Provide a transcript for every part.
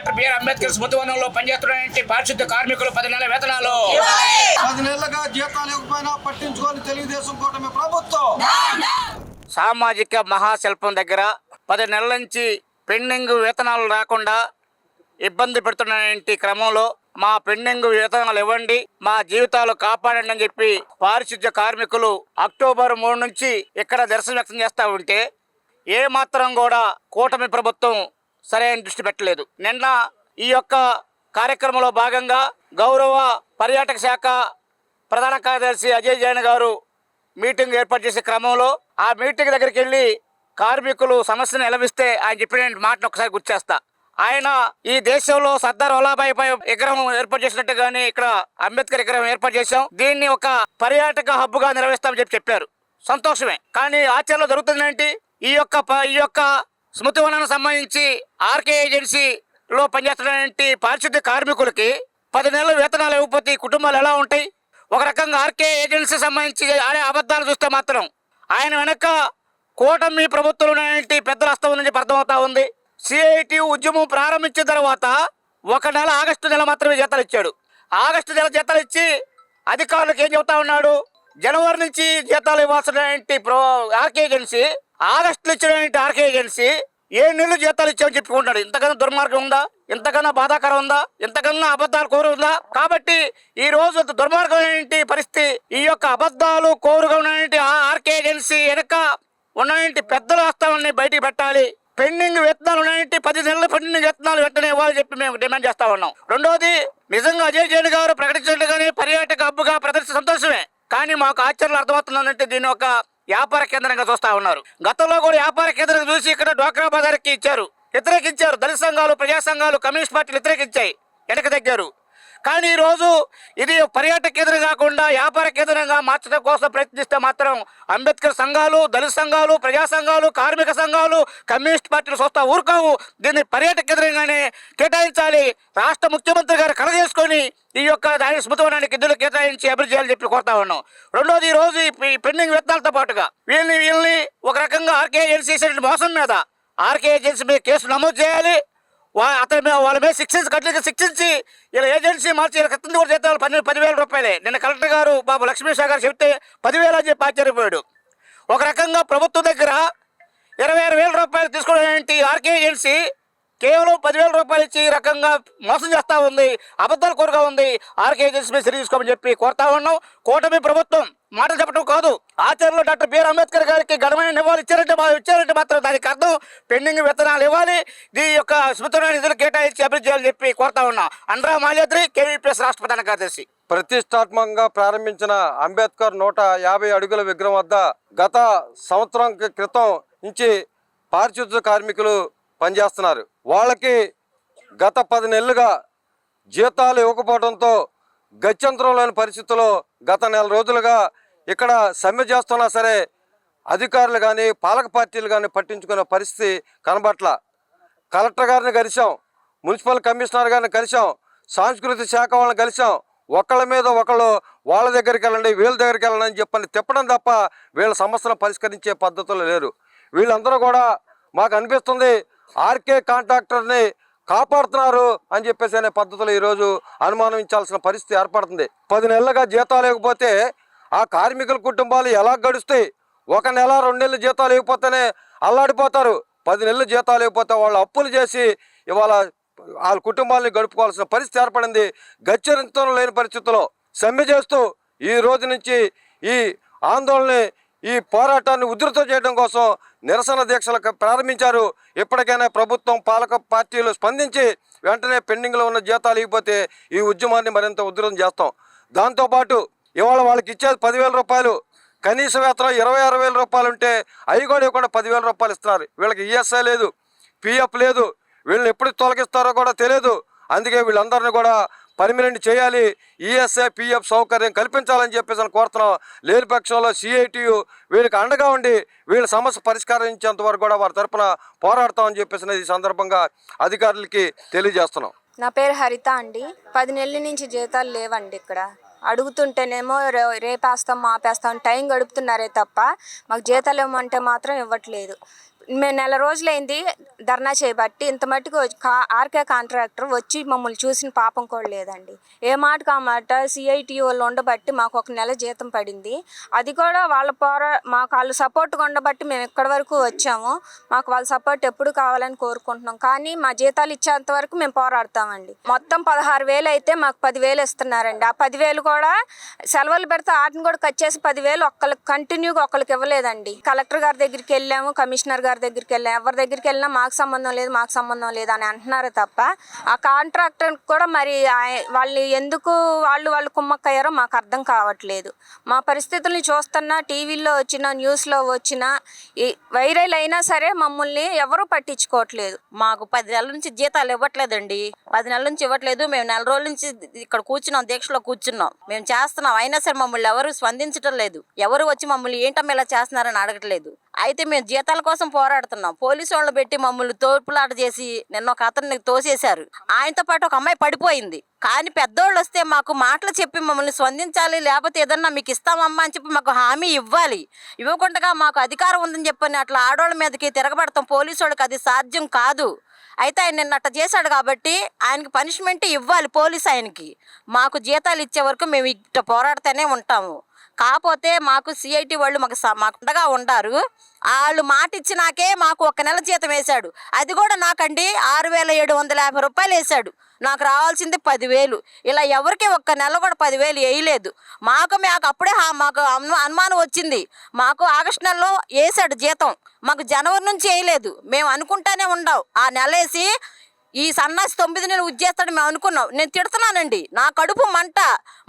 Doctor BR Ambedkar స్మృతివనంలో పనిచేస్తున్నటువంటి పారిశుద్ధ్య కార్మికులు 10 నెలల వేతనాలు 10 నెలలుగా జీతాలు ఇవ్వకపోయినా పట్టించుకొని తెలుగుదేశం కూటమి ప్రభుత్వం. సామాజిక మహాశిల్పం దగ్గర 10 నెలల నుంచి పెండింగ్ వేతనాలు రాకుండా ఇబ్బంది పెడుతున్నటువంటి క్రమంలో మా పెండింగ్ వేతనాలు ఇవ్వండి, మా జీవితాలు కాపాడండి అని చెప్పి పారిశుద్ధ్య కార్మికులు అక్టోబర్ 3 నుంచి ఇక్కడ నిరసన వ్యక్తం చేస్తూ ఉంటే ఏ మాత్రం కూడా కూటమి ప్రభుత్వం సరైన దృష్టి పెట్టలేదు. నిన్న ఈ యొక్క కార్యక్రమంలో భాగంగా గౌరవ పర్యాటక శాఖ ప్రధాన కార్యదర్శి అజయ్ జైన్ గారు మీటింగ్ ఏర్పాటు చేసే క్రమంలో ఆ మీటింగ్ దగ్గరికి వెళ్ళి కార్మికులు సమస్యను ఎలవిస్తే ఆయన చెప్పిన మాటను ఒకసారి గుర్తు చేస్తా. ఆయన ఈ దేశంలో సర్దార్ వల్లభాయ్ విగ్రహం ఏర్పాటు చేసినట్టుగానే ఇక్కడ అంబేద్కర్ విగ్రహం ఏర్పాటు చేశాం, దీన్ని ఒక పర్యాటక హబ్ గా నిర్వహిస్తామని చెప్పారు. సంతోషమే. కానీ ఆచరణలో జరుగుతుంది ఏంటి? ఈ యొక్క స్మృతివనానికి సంబంధించి ఆర్కే ఏజెన్సీలో పనిచేస్తున్నటువంటి పారిశుద్ధ్య కార్మికులకి 10 నెలల వేతనాలు ఇవ్వకపోతే కుటుంబాలు ఎలా ఉంటాయి? ఒక రకంగా ఆర్కే ఏజెన్సీ సంబంధించి ఆడే అబద్ధాలు చూస్తే మాత్రం ఆయన వెనక కూటమి ప్రభుత్వంలో ఉన్నటువంటి పెద్దల హస్తం నుంచి అర్థమవుతా ఉంది. సిఐటి ఉద్యమం ప్రారంభించిన తర్వాత 1 నెల ఆగస్టు నెల మాత్రమే జీతాలు ఇచ్చాడు. ఆగస్టు నెల జీతాలు ఇచ్చి అధికారులకు ఏం చెబుతా ఉన్నాడు? జనవరి నుంచి జీతాలు ఇవ్వాల్సినటువంటి ఆర్కే ఏజెన్సీ ఆగస్టులో ఇచ్చినటువంటి ఆర్కే ఏజెన్సీ 7 నెలలు జీతాలు ఇచ్చామని చెప్పుకుంటాడు. ఇంతకన్నా దుర్మార్గం ఉందా? ఇంతకన్నా బాధాకరం ఉందా? ఇంతకన్నా అబద్ధాలు కోరు ఉందా? కాబట్టి ఈ రోజు దుర్మార్గమైన పరిస్థితి, ఈ యొక్క అబద్ధాలు కోరుగా ఉన్నటువంటి ఆర్కే ఏజెన్సీ వెనక ఉన్నటువంటి పెద్దల హస్తాన్ని బయటికి పెట్టాలి. పెండింగ్ వేతనాలు ఉన్నటువంటి 10 నెలల పెండింగ్ వేతనాలు వెంటనే ఇవ్వాలని చెప్పి మేము డిమాండ్ చేస్తా ఉన్నాం. రెండోది, నిజంగా అజయ్ జైన్ గారు ప్రకటించినట్టుగానే పర్యాటక హబ్బుగా ప్రదర్శన సంతోషమే. కానీ మాకు ఆశ్చర్యం అర్థమవుతుందంటే దీని ఒక వ్యాపార కేంద్రంగా చూస్తా ఉన్నారు. గతంలో కూడా వ్యాపార కేంద్రంగా చూసి ఇక్కడ డ్వాక్రా బజార్కి ఇచ్చారు, వ్యతిరేకించారు. దళిత సంఘాలు, ప్రజా సంఘాలు, కమ్యూనిస్ట్ పార్టీలు వ్యతిరేకించాయి, వెనక తగ్గారు. కానీ ఈరోజు ఇది పర్యాటక కేంద్రం కాకుండా వ్యాపార కేంద్రంగా మార్చడం కోసం ప్రయత్నిస్తే మాత్రం అంబేద్కర్ సంఘాలు, దళిత సంఘాలు, ప్రజా సంఘాలు, కార్మిక సంఘాలు, కమ్యూనిస్ట్ పార్టీలు చూస్తా ఊరుకోవు. దీన్ని పర్యాటక కేంద్రంగానే కేటాయించాలి. రాష్ట్ర ముఖ్యమంత్రి గారు కలగజేసుకొని ఈ యొక్క దాని స్మృతివనానికి నిధులు కేటాయించి అభివృద్ధి చేయాలని చెప్పి కోరుతా ఉన్నాం. రెండోది, ఈ రోజు ఈ పెండింగ్ వేతనాలతో పాటుగా వీళ్ళని ఒక రకంగా ఆర్కే ఏజెన్సీ మోసం మీద ఆర్కే ఏజెన్సీ మీద కేసు నమోదు చేయాలి. వాళ్ళ మీద శిక్షించి ఇలా ఏజెన్సీ మార్చి ఇలా క్రితం కూడా జీతాలు 10,000 రూపాయలే. నిన్న కలెక్టర్ గారు బాబు లక్ష్మీషా గారు చెప్తే 10,000 అని చెప్పి ఆశ్చర్యపోయాడు. ఒక రకంగా ప్రభుత్వం దగ్గర 26,000 రూపాయలు తీసుకోవడానికి ఆర్కే ఏజెన్సీ కేవలం 10,000 రూపాయలు ఇచ్చి ఈ రకంగా మోసం చేస్తూ ఉంది, అబద్ధాలు కోరుగా ఉంది. ఆర్కే ఏజెన్సీ మీద చర్య తీసుకోమని చెప్పి కోరుతా ఉన్నాం. కూటమి ప్రభుత్వం మాటలు చెప్పడం కాదు, ఆచరణలో డాక్టర్ బిఆర్ అంబేద్కర్ గారికి ఘనమైన నివాళులు ఇచ్చారంటే మాత్రం దానికి అర్థం పెండింగ్ వేతనాలు ఇవ్వాలి, ఈ యొక్క స్మృతివన నిధులు కేటాయించి అభివృద్ధి చేయాలని చెప్పి కోరుతా ఉన్నాం. అండ్రా మాల్యాద్రి, కేవీపీఎస్ రాష్ట్ర ప్రధాన కార్యదర్శి. ప్రతిష్టాత్మకంగా ప్రారంభించిన అంబేద్కర్ 150 అడుగుల విగ్రహం వద్ద గత సంవత్సరం క్రితం నుంచి పారిశుద్ధ్య కార్మికులు పనిచేస్తున్నారు. వాళ్ళకి గత 10 నెలలుగా జీతాలు ఇవ్వకపోవడంతో గత్యంతరం లేని పరిస్థితుల్లో గత నెల రోజులుగా ఇక్కడ సమ్మె చేస్తున్నా సరే అధికారులు కానీ పాలక పార్టీలు కానీ పట్టించుకునే పరిస్థితి కనబట్ల. కలెక్టర్ గారిని కలిసాం, మున్సిపల్ కమిషనర్ గారిని కలిసాం, సాంస్కృతిక శాఖ వాళ్ళని కలిసాం. ఒకళ్ళ మీద ఒకళ్ళు వాళ్ళ దగ్గరికి వెళ్ళండి, వీళ్ళ దగ్గరికి వెళ్ళండి అని చెప్పని తిప్పడం తప్ప వీళ్ళ సమస్యను పరిష్కరించే పద్ధతులు లేరు. వీళ్ళందరూ కూడా మాకు అనిపిస్తుంది ఆర్కే కాంట్రాక్టర్ని కాపాడుతున్నారు అని చెప్పేసి అనే పద్ధతులు ఈరోజు అనుమానించాల్సిన పరిస్థితి ఏర్పడుతుంది. 10 నెలలుగా జీతాలు ఇవ్వకపోతే ఆ కార్మికుల కుటుంబాలు ఎలా గడుస్తాయి? 1 నెల 2 నెలలు జీతాలు ఇవ్వకపోతేనే అల్లాడిపోతారు. 10 నెలలు జీతాలు ఇవ్వకపోతే వాళ్ళు అప్పులు చేసి ఇవాళ వాళ్ళ కుటుంబాలని గడుపుకోవాల్సిన పరిస్థితి ఏర్పడింది. గత్యంతరం లేని పరిస్థితుల్లో సమ్మె చేస్తూ ఈ రోజు నుంచి ఈ ఆందోళన, ఈ పోరాటాన్ని ఉధృతం చేయడం కోసం నిరసన దీక్షలకు ప్రారంభించారు. ఇప్పటికైనా ప్రభుత్వం, పాలక పార్టీలు స్పందించి వెంటనే పెండింగ్లో ఉన్న జీతాలు ఇవ్వకపోతే ఈ ఉద్యమాన్ని మరింత ఉధృతం చేస్తాం. దాంతోపాటు ఇవాళ వాళ్ళకి ఇచ్చేది 10,000 రూపాయలు, కనీస వేతనం 26,000 రూపాయలు ఉంటే అవి కూడా ఇవ్వకుండా 10,000 రూపాయలు ఇస్తున్నారు. వీళ్ళకి ఈఎస్ఐ లేదు, పిఎఫ్ లేదు, వీళ్ళని ఎప్పుడు తొలగిస్తారో కూడా తెలియదు. అందుకే వీళ్ళందరినీ కూడా పర్మినెంట్ చేయాలి, ఈఎస్ఐ పిఎఫ్ సౌకర్యం కల్పించాలని చెప్పేసి అని కోరుతున్నాం. లేని పక్షంలో సిఐటియు వీళ్ళకి అండగా ఉండి వీళ్ళ సమస్య పరిష్కరించేంత వరకు కూడా వారి తరపున పోరాడతామని చెప్పేసి ఈ సందర్భంగా అధికారులకి తెలియజేస్తున్నాం. నా పేరు హరిత అండి. 10 నెలల నుంచి జీతాలు లేవండి. ఇక్కడ అడుగుతుంటేనేమో రేపేస్తాం మాపేస్తాం టైం గడుపుతున్నారే తప్ప మాకు జీతాలు ఇవ్వమంటే మాత్రం ఇవ్వట్లేదు. మేము నెల రోజులైంది ధర్నా చేయబట్టి ఇంత మట్టుకు ఆర్కే కాంట్రాక్టర్ వచ్చి మమ్మల్ని చూసిన పాపం కూడా లేదండి. ఏ మాటకు ఆ మాట సిఐటి వాళ్ళు ఉండబట్టి మాకు ఒక నెల జీతం పడింది. అది కూడా వాళ్ళ మాకు వాళ్ళు సపోర్ట్గా ఉండబట్టి మేము ఇక్కడి వరకు వచ్చాము. మాకు వాళ్ళ సపోర్ట్ ఎప్పుడు కావాలని కోరుకుంటున్నాం. కానీ మా జీతాలు ఇచ్చేంత వరకు మేము పోరాడతామండి. మొత్తం 16,000 అయితే మాకు 10,000 ఇస్తున్నారండి. ఆ 10,000 కూడా సెలవులు పెడితే వాటిని కూడా కట్ చేసి 10,000 ఒక్కరికి కంటిన్యూగా ఒక్కరికి ఇవ్వలేదండి. కలెక్టర్ గారి దగ్గరికి వెళ్ళాము, కమిషనర్ గారి దగ్గరికి వెళ్ళాము. ఎవరి దగ్గరికి వెళ్ళినా మాకు సంబంధం లేదు అని అంటున్నారు తప్ప ఆ కాంట్రాక్టర్ కూడా మరి వాళ్ళు ఎందుకు వాళ్ళు కుమ్మక్కయ్యారో మాకు అర్థం కావట్లేదు. మా పరిస్థితుల్ని చూస్తున్నా టీవీలో వచ్చిన న్యూస్లో వచ్చిన వైరల్ అయినా సరే మమ్మల్ని ఎవరూ పట్టించుకోవట్లేదు. మాకు 10 నెలల నుంచి జీతాలు ఇవ్వట్లేదండి. 10 నెలల నుంచి ఇవ్వట్లేదు. మేము నెల రోజుల నుంచి ఇక్కడ కూర్చున్నాం, దీక్షలో కూర్చున్నాం, మేము చేస్తున్నాం. అయినా సరే మమ్మల్ని ఎవరు స్పందించడం లేదు. ఎవరు వచ్చి మమ్మల్ని ఏంటమ్మా ఇలా చేస్తున్నారని అడగట్లేదు. అయితే మేము జీతాల కోసం పోరాడుతున్నాం. పోలీసు వాళ్ళు పెట్టి మమ్మల్ని తోపులాట చేసి నిన్న ఒక అతన్ని తోసేశారు. ఆయనతో పాటు ఒక అమ్మాయి పడిపోయింది. కానీ పెద్దోళ్ళు వస్తే మాకు మాటలు చెప్పి మమ్మల్ని స్పందించాలి, లేకపోతే ఏదన్నా మీకు ఇస్తామమ్మా అని చెప్పి మాకు హామీ ఇవ్వాలి. ఇవ్వకుండా మాకు అధికారం ఉందని చెప్పని అట్లా ఆడోళ్ళ మీదకి తిరగబడతాం. పోలీసు వాళ్ళకి అది సాధ్యం కాదు. అయితే ఆయన నిన్న అట్ట చేశాడు కాబట్టి ఆయనకి పనిష్మెంట్ ఇవ్వాలి పోలీసు ఆయనకి. మాకు జీతాలు ఇచ్చే వరకు మేము ఇట్ట పోరాడుతూనే ఉంటాము. కాకపోతే మాకు సిఐటి వాళ్ళు మాకు అండగా ఉండారు. వాళ్ళు మాట ఇచ్చినాకే మాకు 1 నెల జీతం వేశాడు. అది కూడా నాకండి 6,750 రూపాయలు వేశాడు. నాకు రావాల్సింది 10,000. ఇలా ఎవరికి 1 నెల కూడా 10,000 వేయలేదు. మాకు అప్పుడే మాకు అనుమానం వచ్చింది. మాకు ఆగస్టు నెలలో వేసాడు జీతం, మాకు జనవరి నుంచి వేయలేదు. మేము అనుకుంటానే ఉండాం. ఆ నెల వేసి ఈ సన్నాసి 9 నెలలు ఉద్దేస్తాడు మేము అనుకున్నాం. నేను తిడుతున్నానండి, నా కడుపు మంట.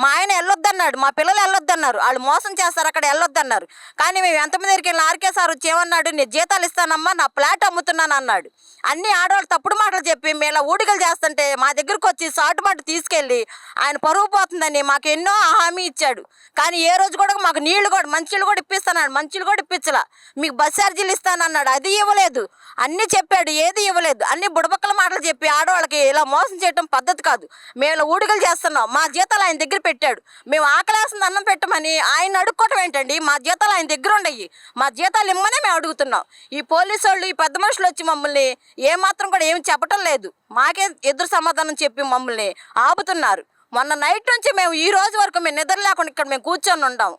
మా ఆయన వెళ్ళొద్దన్నాడు, మా పిల్లలు వెళ్ళొద్దన్నారు. వాళ్ళు మోసం చేస్తారు, అక్కడ వెళ్ళొద్దన్నారు. కానీ మేము ఎంతమంది దగ్గరికి వెళ్ళిన ఆర్కే సార్ వచ్చి ఏమన్నాడు, నేను జీతాలు ఇస్తానమ్మా, నా ఫ్లాట్ అమ్ముతున్నాను అన్నాడు. అన్ని ఆడవాళ్ళు తప్పుడు మాటలు చెప్పి మేము ఊడికలు చేస్తుంటే మా దగ్గరకు వచ్చి సాటు మాట తీసుకెళ్ళి ఆయన పరువు పోతుందని మాకు ఎన్నో హామీ ఇచ్చాడు. కానీ ఏ రోజు కూడా మాకు నీళ్లు కూడా మంచిళ్ళు కూడా ఇప్పిస్తానన్నాడు. మంచిళ్ళు కూడా ఇప్పించలా. మీకు బస్ ఛార్జీలు ఇస్తానన్నాడు, అది ఇవ్వలేదు. అన్నీ చెప్పాడు, ఏది ఇవ్వలేదు. అన్ని బుడబక్కల మాటలు చెప్పి ఆడవాళ్ళకి ఇలా మోసం చేయడం పద్ధతి కాదు. మేము ఇలా ఊడికలు చేస్తున్నాం. మా జీతాలు ఆయన దగ్గర పెట్టాడు. మేము ఆకలేస్తుంది అన్నం పెట్టమని ఆయన అడుక్కోవటం ఏంటండి? మా జీతాలు ఆయన దగ్గర ఉండయి. మా జీతాలు ఇమ్మనే మేము అడుగుతున్నాం. ఈ పోలీసు వాళ్ళు, ఈ పెద్ద మనుషులు వచ్చి మమ్మల్ని ఏమాత్రం కూడా ఏమి చెప్పటం లేదు. మాకే ఎదురు సమాధానం చెప్పి మమ్మల్ని ఆపుతున్నారు. మొన్న నైట్ నుంచి మేము ఈ రోజు వరకు మేము నిద్ర లేకుండా ఇక్కడ మేము కూర్చొని ఉన్నాం.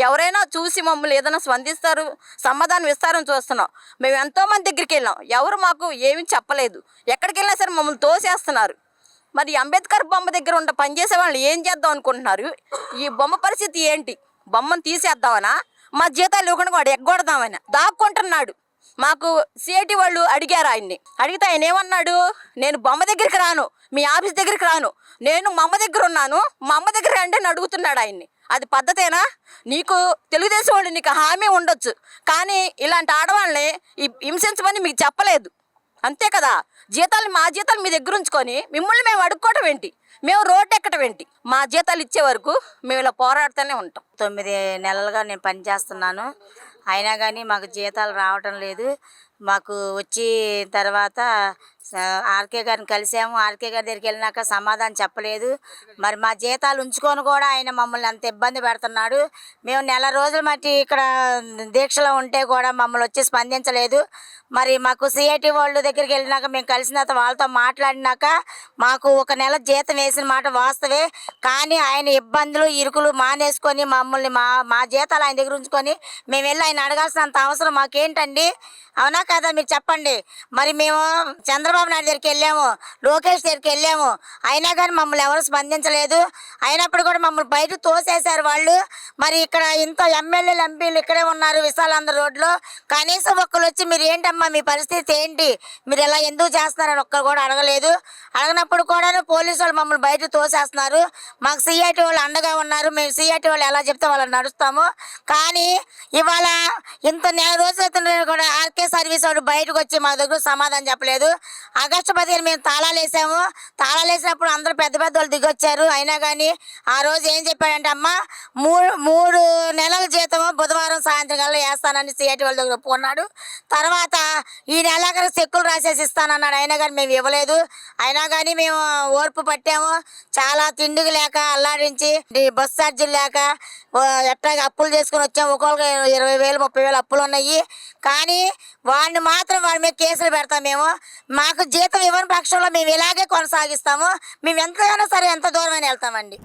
ఎవరైనా చూసి మమ్మల్ని ఏదైనా స్పందిస్తారు, సమాధానం ఇస్తారని చూస్తున్నాం. మేము ఎంతోమంది దగ్గరికి వెళ్ళాం, ఎవరు మాకు ఏమీ చెప్పలేదు. ఎక్కడికి వెళ్ళినా సరే మమ్మల్ని తోసేస్తున్నారు. మరి అంబేద్కర్ బొమ్మ దగ్గర ఉండ పనిచేసే వాళ్ళు ఏం చేద్దాం అనుకుంటున్నారు? ఈ బొమ్మ పరిస్థితి ఏంటి? బొమ్మను తీసేద్దామనా? మా జీతాలు ఇవ్వకుండా వాడు ఎగ్గొడదామని దాక్కుంటున్నాడు. మాకు సిఐటి వాళ్ళు అడిగారు ఆయన్ని. అడిగితే ఆయన ఏమన్నాడు, నేను బొమ్మ దగ్గరికి రాను, మీ ఆఫీస్ దగ్గరికి రాను, నేను మా అమ్మ దగ్గర ఉన్నాను, మా అమ్మ దగ్గర రండి అని అడుగుతున్నాడు ఆయన్ని. అది పద్ధతేనా? నీకు తెలుగుదేశం వాళ్ళు నీకు హామీ ఉండొచ్చు, కానీ ఇలాంటి ఆడవాళ్ళని హింసించమని మీకు చెప్పలేదు, అంతే కదా? మా జీతాలు మీ దగ్గర ఉంచుకొని మిమ్మల్ని మేము అడుక్కోవటం ఏంటి? మేము రోడ్డు ఎక్కటం ఏంటి? మా జీతాలు ఇచ్చే వరకు మేము ఇలా పోరాడుతూనే ఉంటాం. 9 నెలలుగా నేను పనిచేస్తున్నాను. అయినా కానీ మాకు జీతాలు రావటం లేదు. మాకు వచ్చి తర్వాత ఆర్కే గారిని కలిసాము. ఆర్కే గారి దగ్గరికి వెళ్ళినాక సమాధానం చెప్పలేదు. మరి మా జీతాలు ఉంచుకొని కూడా ఆయన మమ్మల్ని అంత ఇబ్బంది పెడుతున్నాడు. మేము నెల రోజుల మట్టి ఇక్కడ దీక్షలో ఉంటే కూడా మమ్మల్ని వచ్చి స్పందించలేదు. మరి మాకు సిఐటి వాళ్ళ దగ్గరికి వెళ్ళినాక మేము కలిసిన వాళ్ళతో మాట్లాడినాక మాకు 1 నెల జీతం వేసిన మాట వాస్తవే. కానీ ఆయన ఇబ్బందులు ఇరుకులు మానేసుకొని మమ్మల్ని మా జీతాలు ఆయన దగ్గర ఉంచుకొని మేము వెళ్ళి ఆయన అడగాల్సినంత అవసరం మాకేంటండి? అవునా కదా? మీరు చెప్పండి. మరి మేము చంద్రబాబు నాయుడు దగ్గరికి వెళ్ళాము, లోకేష్ దగ్గరికి వెళ్ళాము, అయినా కానీ మమ్మల్ని ఎవరు స్పందించలేదు. అయినప్పుడు కూడా మమ్మల్ని బయట తోసేశారు వాళ్ళు. మరి ఇక్కడ ఇంత ఎమ్మెల్యేలు ఎంపీలు ఇక్కడే ఉన్నారు విశాలాంధ్ర రోడ్లో. కనీసం ఒక్కరు వచ్చి మీరు ఏంటమ్మా మీ పరిస్థితి ఏంటి, మీరు ఎలా ఎందుకు చేస్తున్నారని ఒక్కరు కూడా అడగలేదు. అడగనప్పుడు కూడా పోలీసు వాళ్ళు మమ్మల్ని బయట తోసేస్తున్నారు. మాకు సిఐటి వాళ్ళు అండగా ఉన్నారు. మేము సిఐటి వాళ్ళు ఎలా చెప్తే వాళ్ళని నడుస్తాము. కానీ ఇవాళ ఇంత నెల రోజులు కూడా ఆర్కే సర్వీస్ వాడు బయటకు వచ్చి మా దగ్గర సమాధానం చెప్పలేదు. ఆగస్టు 15 మేము తాళాలు వేసాము. తాళాలు వేసినప్పుడు అందరూ పెద్ద పెద్ద వాళ్ళు దిగొచ్చారు. అయినా కానీ ఆ రోజు ఏం చెప్పాడంటే, అమ్మ 3 నెలల జీతం బుధవారం సాయంత్రం కల్లా వేస్తానని సిఐటి వాళ్ళ దగ్గర ఒప్పుకున్నాడు. తర్వాత ఈ నెలాఖరు చెక్కులు రాసేసి ఇస్తానన్నాడు. అయినా కానీ మేము ఇవ్వలేదు. అయినా కానీ మేము ఓర్పు పట్టాము. చాలా తిండికి లేక అల్లాడించి బస్ ఛార్జీలు లేక ఎట్లా అప్పులు చేసుకుని వచ్చాము. ఒక్కొక్కరికి 20,000 30,000 అప్పులు ఉన్నాయి. కానీ వాడిని మాత్రం వాడి మీద కేసులు పెడతాం మేము. మాకు జీతం ఇవ్వని పక్షంలో మేము ఇలాగే కొనసాగిస్తాము. మేము ఎంతైనా సరే ఎంత దూరమైనా వెళ్తామండి.